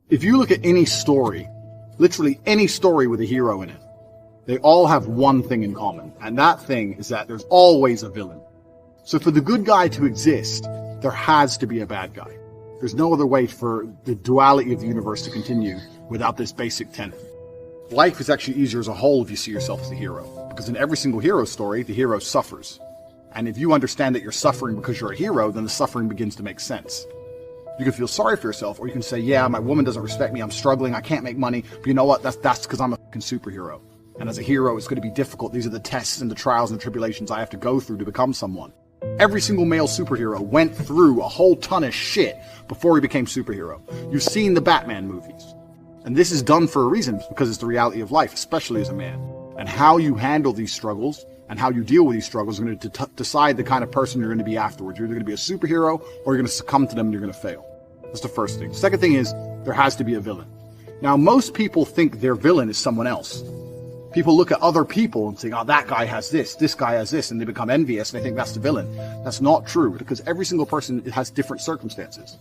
If you look at any story, literally any story with a hero in it, they all have one thing in common, and that thing is that there's always a villain. So for the good guy to exist, there has to be a bad guy. There's no other way for the duality of the universe to continue without this basic tenet. Life is actually easier as a whole if you see yourself as a hero, because in every single hero story, the hero suffers. And if you understand that you're suffering because you're a hero, then the suffering begins to make sense. You can feel sorry for yourself, or you can say, yeah, my woman doesn't respect me, I'm struggling, I can't make money, but you know what, that's because I'm a fucking superhero. And as a hero, it's going to be difficult. These are the tests and the trials and tribulations I have to go through to become someone. Every single male superhero went through a whole ton of shit before he became superhero. You've seen the Batman movies. And this is done for a reason, because it's the reality of life, especially as a man. And how you handle these struggles and how you deal with these struggles are going to decide the kind of person you're going to be afterwards. You're either going to be a superhero or you're going to succumb to them and you're going to fail. That's the first thing. The second thing is there has to be a villain. Now, most people think their villain is someone else. People look at other people and think, oh, that guy has this guy has this, and they become envious and they think that's the villain. That's not true, because every single person has different circumstances.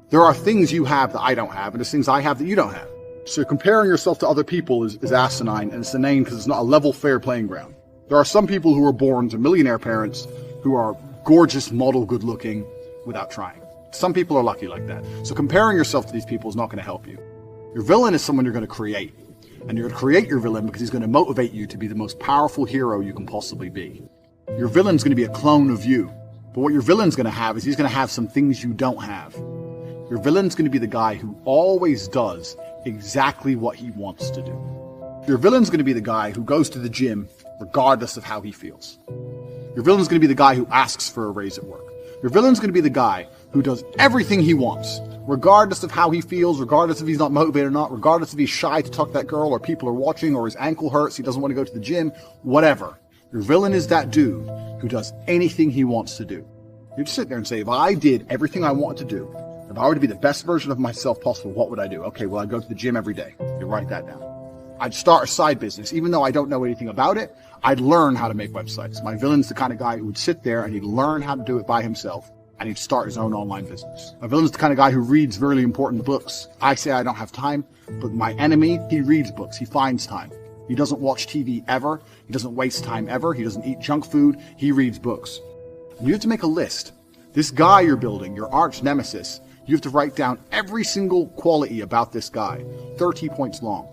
There are things you have that I don't have, and there's things I have that you don't have. So comparing yourself to other people is asinine, and it's inane because it's not a level, fair playing ground. There are some people who are born to millionaire parents who are gorgeous, model, good looking without trying. Some people are lucky like that. So comparing yourself to these people is not going to help you. Your villain is someone you're going to create. And you're going to create your villain because he's going to motivate you to be the most powerful hero you can possibly be. Your villain's going to be a clone of you. But what your villain's going to have is he's going to have some things you don't have. Your villain's going to be the guy who always does exactly what he wants to do. Your villain's going to be the guy who goes to the gym regardless of how he feels. Your villain's going to be the guy who asks for a raise at work. Your villain's going to be the guy who does everything he wants, regardless of how he feels, regardless if he's not motivated or not, regardless if he's shy to talk to that girl or people are watching or his ankle hurts, he doesn't want to go to the gym, whatever. Your villain is that dude who does anything he wants to do. You just sit there and say, if I did everything I wanted to do, if I were to be the best version of myself possible, what would I do? Okay, well, I'd go to the gym every day. You write that down. I'd start a side business. Even though I don't know anything about it, I'd learn how to make websites. My villain's the kind of guy who would sit there and he'd learn how to do it by himself. And he'd start his own online business. My villain's the kind of guy who reads really important books. I say I don't have time, but my enemy, he reads books. He finds time. He doesn't watch TV ever. He doesn't waste time ever. He doesn't eat junk food. He reads books. And you have to make a list. This guy you're building, your arch nemesis, you have to write down every single quality about this guy, 30 points long.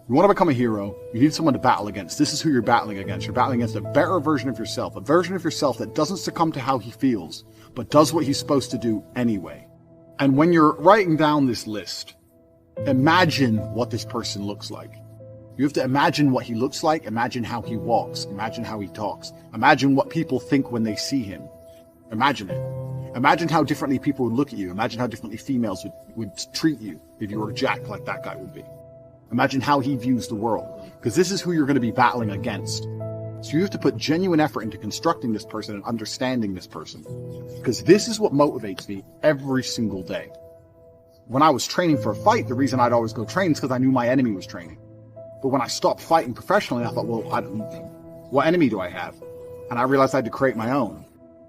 You want to become a hero, you need someone to battle against. This is who you're battling against. You're battling against a better version of yourself, a version of yourself that doesn't succumb to how he feels, but does what he's supposed to do anyway. And when you're writing down this list, imagine what this person looks like. You have to imagine what he looks like, imagine how he walks, imagine how he talks, imagine what people think when they see him. Imagine it. Imagine how differently people would look at you. Imagine how differently females would treat you if you were jacked like that guy would be. Imagine how he views the world, because this is who you're going to be battling against. So you have to put genuine effort into constructing this person and understanding this person, because this is what motivates me every single day. When I was training for a fight, the reason I'd always go train is because I knew my enemy was training. But when I stopped fighting professionally, I thought, well, what enemy do I have? And I realized I had to create my own.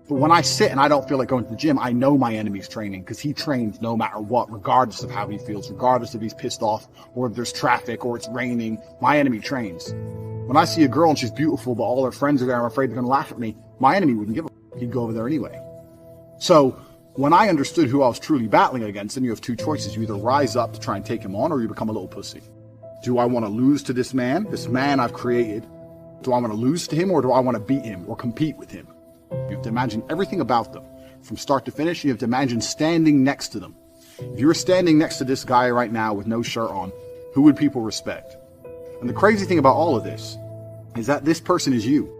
But when I sit and I don't feel like going to the gym, I know my enemy's training, because he trains no matter what, regardless of how he feels, regardless if he's pissed off or if there's traffic or it's raining. My enemy trains. When I see a girl and she's beautiful, but all her friends are there, I'm afraid they're going to laugh at me, my enemy wouldn't give a f***. He'd go over there anyway. So when I understood who I was truly battling against, then you have two choices. You either rise up to try and take him on, or you become a little pussy. Do I want to lose to this man I've created? Do I want to lose to him, or do I want to beat him or compete with him? You have to imagine everything about them. From start to finish, you have to imagine standing next to them. If you were standing next to this guy right now with no shirt on, who would people respect? And the crazy thing about all of this is that this person is you.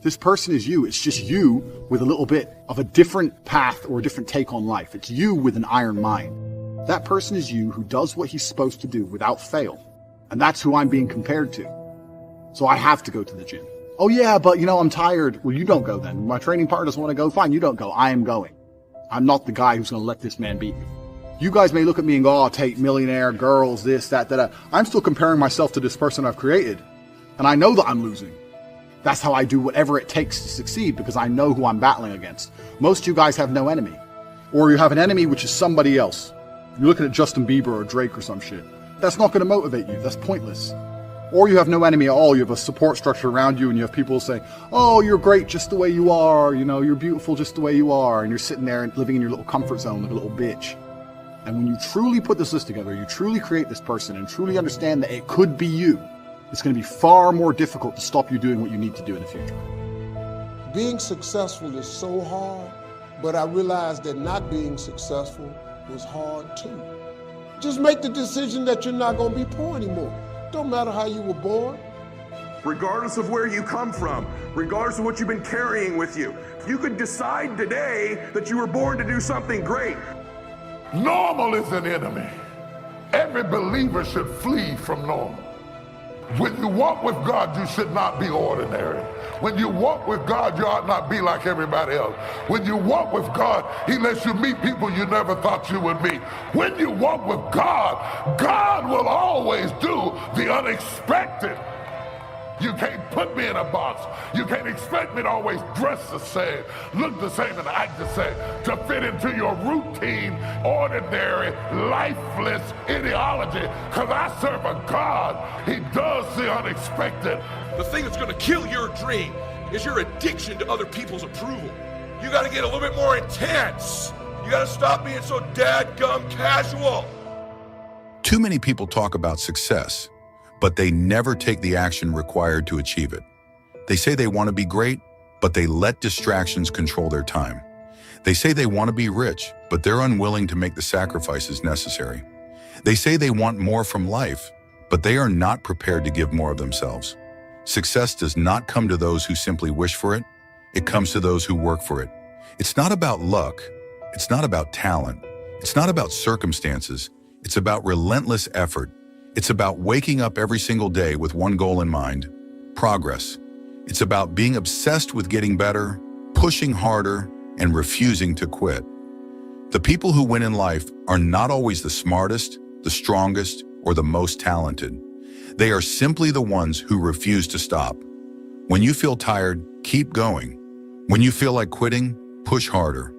This person is you. It's just you with a little bit of a different path or a different take on life. It's you with an iron mind. That person is you who does what he's supposed to do without fail. And that's who I'm being compared to. So I have to go to the gym. Oh yeah, but I'm tired. Well, you don't go then. My training partner doesn't want to go. Fine, you don't go. I am going. I'm not the guy who's going to let this man beat me. You guys may look at me and go, oh, Tate, millionaire, girls, this, that. I'm still comparing myself to this person I've created. And I know that I'm losing. That's how I do whatever it takes to succeed, because I know who I'm battling against. Most of you guys have no enemy. Or you have an enemy which is somebody else. You're looking at Justin Bieber or Drake or some shit. That's not going to motivate you. That's pointless. Or you have no enemy at all. You have a support structure around you and you have people saying, oh, you're great just the way you are. You know, you're beautiful just the way you are. And you're sitting there and living in your little comfort zone like a little bitch. And when you truly put this list together, you truly create this person and truly understand that it could be you, it's going to be far more difficult to stop you doing what you need to do in the future. Being successful is so hard, but I realized that not being successful was hard too. Just make the decision that you're not going to be poor anymore. Don't matter how you were born. Regardless of where you come from, regardless of what you've been carrying with you, you could decide today that you were born to do something great. Normal is an enemy. Every believer should flee from normal. When you walk with God, you should not be ordinary. When you walk with God, you ought not be like everybody else. When you walk with God, He lets you meet people you never thought you would meet. When you walk with God, God will always do the unexpected. You can't put me in a box. You can't expect me to always dress the same, look the same, and act the same, to fit into your routine, ordinary, lifeless ideology, because I serve a God. He does the unexpected. The thing that's going to kill your dream is your addiction to other people's approval. You got to get a little bit more intense. You got to stop being so dadgum casual. Too many people talk about success, but they never take the action required to achieve it. They say they want to be great, but they let distractions control their time. They say they want to be rich, but they're unwilling to make the sacrifices necessary. They say they want more from life, but they are not prepared to give more of themselves. Success does not come to those who simply wish for it. It comes to those who work for it. It's not about luck. It's not about talent. It's not about circumstances. It's about relentless effort. It's about waking up every single day with one goal in mind: progress. It's about being obsessed with getting better, pushing harder, and refusing to quit. The people who win in life are not always the smartest, the strongest, or the most talented. They are simply the ones who refuse to stop. When you feel tired, keep going. When you feel like quitting, push harder.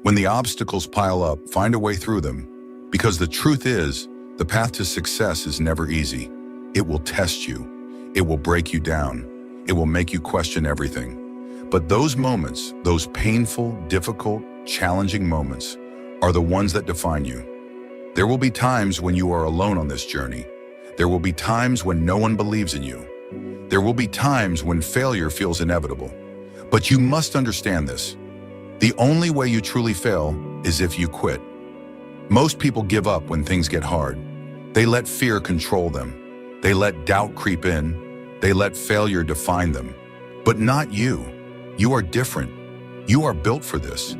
When the obstacles pile up, find a way through them. Because the truth is, the path to success is never easy. It will test you. It will break you down. It will make you question everything. But those moments, those painful, difficult, challenging moments, are the ones that define you. There will be times when you are alone on this journey. There will be times when no one believes in you. There will be times when failure feels inevitable. But you must understand this. The only way you truly fail is if you quit. Most people give up when things get hard. They let fear control them. They let doubt creep in. They let failure define them. But not you. You are different. You are built for this.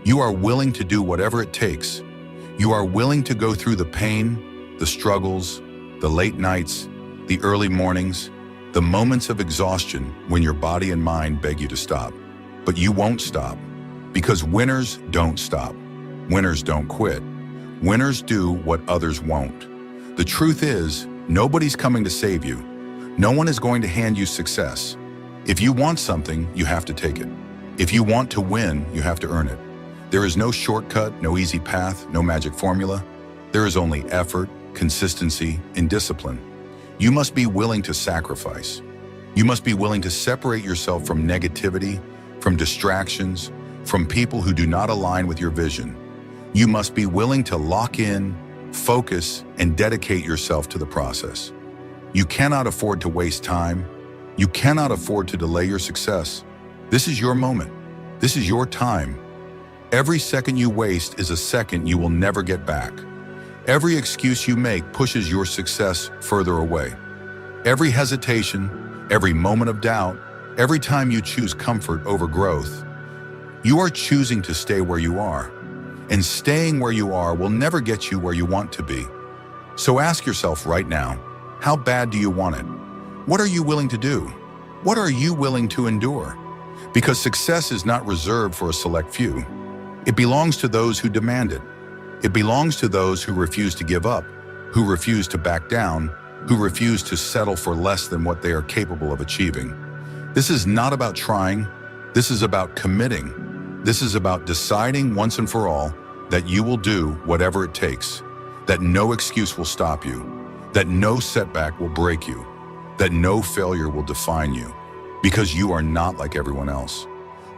You are willing to do whatever it takes. You are willing to go through the pain, the struggles, the late nights, the early mornings, the moments of exhaustion when your body and mind beg you to stop. But you won't stop, because winners don't stop. Winners don't quit. Winners do what others won't. The truth is, nobody's coming to save you. No one is going to hand you success. If you want something, you have to take it. If you want to win, you have to earn it. There is no shortcut, no easy path, no magic formula. There is only effort, consistency, and discipline. You must be willing to sacrifice. You must be willing to separate yourself from negativity, from distractions, from people who do not align with your vision. You must be willing to lock in, focus, and dedicate yourself to the process. You cannot afford to waste time. You cannot afford to delay your success. This is your moment. This is your time. Every second you waste is a second you will never get back. Every excuse you make pushes your success further away. Every hesitation, every moment of doubt, every time you choose comfort over growth, you are choosing to stay where you are. And staying where you are will never get you where you want to be. So ask yourself right now, how bad do you want it? What are you willing to do? What are you willing to endure? Because success is not reserved for a select few. It belongs to those who demand it. It belongs to those who refuse to give up, who refuse to back down, who refuse to settle for less than what they are capable of achieving. This is not about trying. This is about committing. This is about deciding once and for all that you will do whatever it takes. that no excuse will stop you, that no setback will break you, that no failure will define you, because you are not like everyone else.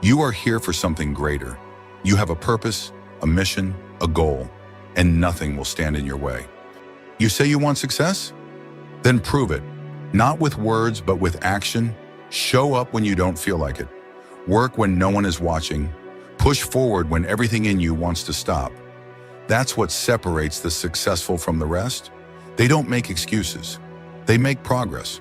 You are here for something greater. You have a purpose, a mission, a goal, and nothing will stand in your way. You say you want success? Then prove it. Not with words, but with action. Show up when you don't feel like it. Work when no one is watching. Push forward when everything in you wants to stop. That's what separates the successful from the rest. They don't make excuses. They make progress.